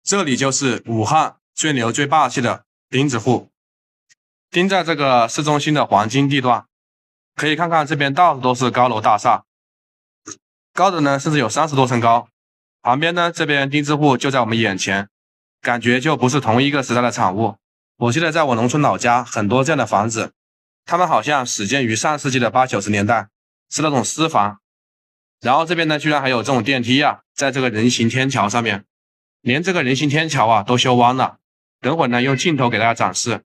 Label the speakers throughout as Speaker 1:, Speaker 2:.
Speaker 1: 这里就是武汉最牛最霸气的钉子户，钉在这个市中心的黄金地段，可以看看这边到处都是高楼大厦，高的呢甚至有30多层高。旁边呢这边钉子户就在我们眼前，感觉就不是同一个时代的产物。我记得在我农村老家很多这样的房子，他们好像始建于上世纪的80、90年代，是那种私房。然后这边呢居然还有这种电梯啊，在这个人行天桥上面，连这个人行天桥啊都修弯了。等会儿呢用镜头给大家展示。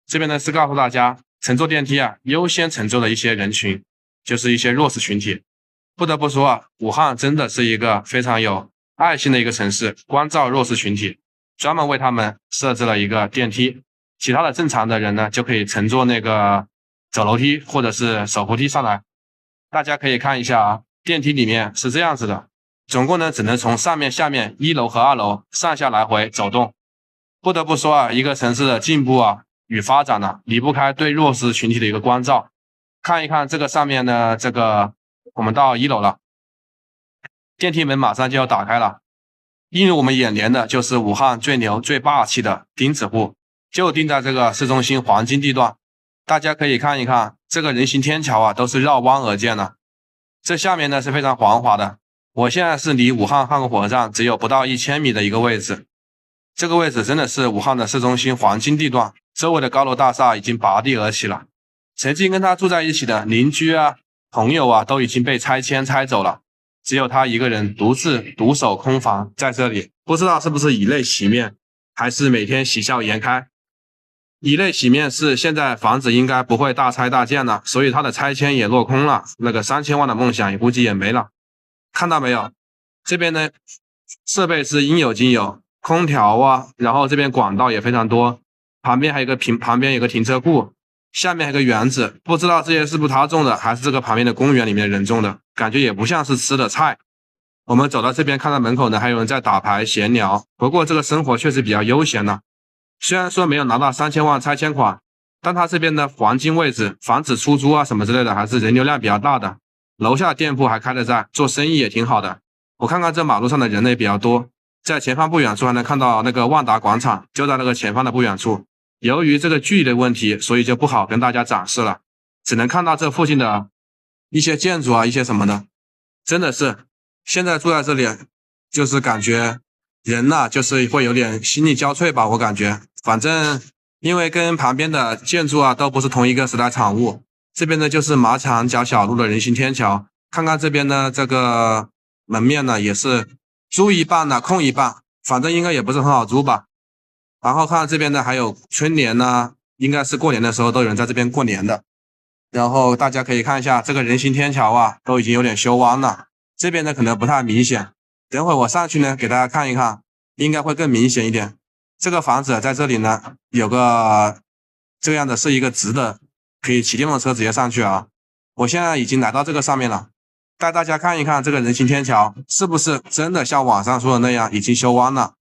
Speaker 1: 这边呢是告诉大家，乘坐电梯啊优先乘坐的一些人群，就是一些弱势群体。不得不说啊，武汉真的是一个非常有爱心的一个城市，关照弱势群体，专门为他们设置了一个电梯。其他的正常的人呢就可以乘坐那个走楼梯或者是手扶梯上来。大家可以看一下啊，电梯里面是这样子的，总共呢只能从上面下面1楼和2楼上下来回走动。不得不说啊，一个城市的进步啊与发展呢离不开对弱势群体的一个关照。看一看这个上面呢，这个我们到1楼了，电梯门马上就要打开了。映入我们眼帘的就是武汉最牛最霸气的钉子户，就钉在这个市中心黄金地段。大家可以看一看，这个人行天桥啊都是绕弯而建的，这下面呢是非常缓滑的。我现在是离武汉汉口火车站只有不到1000米的一个位置，这个位置真的是武汉的市中心黄金地段，周围的高楼大厦已经拔地而起了。曾经跟他住在一起的邻居啊、朋友啊都已经被拆迁拆走了，只有他一个人独守空房在这里，不知道是不是以泪洗面，还是每天喜笑颜开。以泪洗面是现在房子应该不会大拆大建了，所以他的拆迁也落空了，那个3000万的梦想也估计也没了。看到没有，这边呢设备是应有尽有，空调啊，然后这边管道也非常多，旁边有个停车库，下面还有个园子，不知道这些是不是他种的，还是这个旁边的公园里面的人种的，感觉也不像是吃的菜。我们走到这边看到门口呢还有人在打牌闲聊，不过这个生活确实比较悠闲了。虽然说没有拿到3000万拆迁款，但他这边的黄金位置，房子出租啊什么之类的，还是人流量比较大的。楼下店铺还开得在，做生意也挺好的。我看看这马路上的人呢也比较多，在前方不远处还能看到那个万达广场，就在那个前方的不远处。由于这个距离的问题，所以就不好跟大家展示了，只能看到这附近的一些建筑啊，一些什么的。真的是现在住在这里，就是感觉人呐，就是会有点心力交瘁吧，我感觉。反正因为跟旁边的建筑啊都不是同一个时代产物，这边呢就是马场角小路的人行天桥。看看这边呢，这个门面呢也是租一半呢，空一半，反正应该也不是很好租吧。然后看这边呢还有春联呢，应该是过年的时候都有人在这边过年的。然后大家可以看一下这个人行天桥啊，都已经有点修弯了，这边呢可能不太明显，等会我上去呢给大家看一看，应该会更明显一点。这个房子在这里呢有个这样的，是一个直的，可以骑电动车直接上去啊。我现在已经来到这个上面了，带大家看一看这个人行天桥是不是真的像网上说的那样已经修弯了。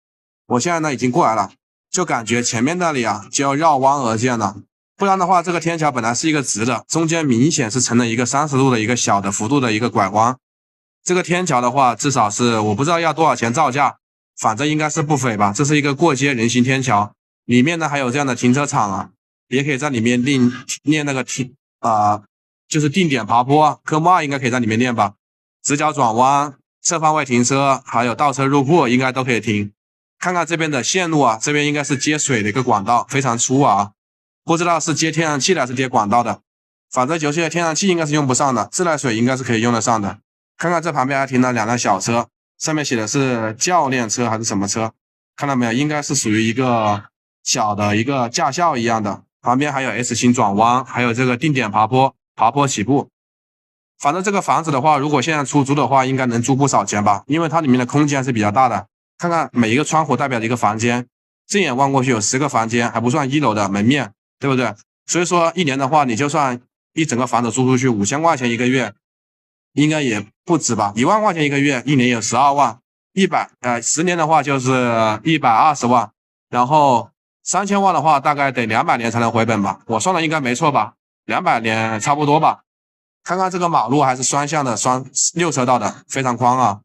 Speaker 1: 我现在呢已经过来了，就感觉前面那里啊就要绕弯而建了，不然的话这个天桥本来是一个直的，中间明显是成了一个30度的一个小的幅度的一个拐弯。这个天桥的话至少是我不知道要多少钱造价，反正应该是不菲吧。这是一个过街人行天桥，里面呢还有这样的停车场啊，也可以在里面练那个就是定点爬坡，科目2应该可以在里面练吧。直角转弯、侧方位停车，还有倒车入库应该都可以停。看看这边的线路啊，这边应该是接水的一个管道，非常粗啊，不知道是接天然气的还是接管道的。反正就是天然气应该是用不上的，自来水应该是可以用得上的。看看这旁边还停了2辆小车，上面写的是教练车还是什么车，看到没有，应该是属于一个小的一个驾校一样的。旁边还有 S 型转弯，还有这个定点爬坡起步。反正这个房子的话，如果现在出租的话，应该能租不少钱吧，因为它里面的空间还是比较大的。看看每一个窗户代表的一个房间，正眼望过去有10个房间，还不算1楼的门面，对不对？所以说一年的话，你就算一整个房子租出去5000块钱一个月，应该也不止吧，1万块钱一个月，一年有12万，10年的话就是120万，然后3000万的话大概得200年才能回本吧，我算的应该没错吧，200年差不多吧。看看这个马路还是双向的，6车道的，非常宽啊。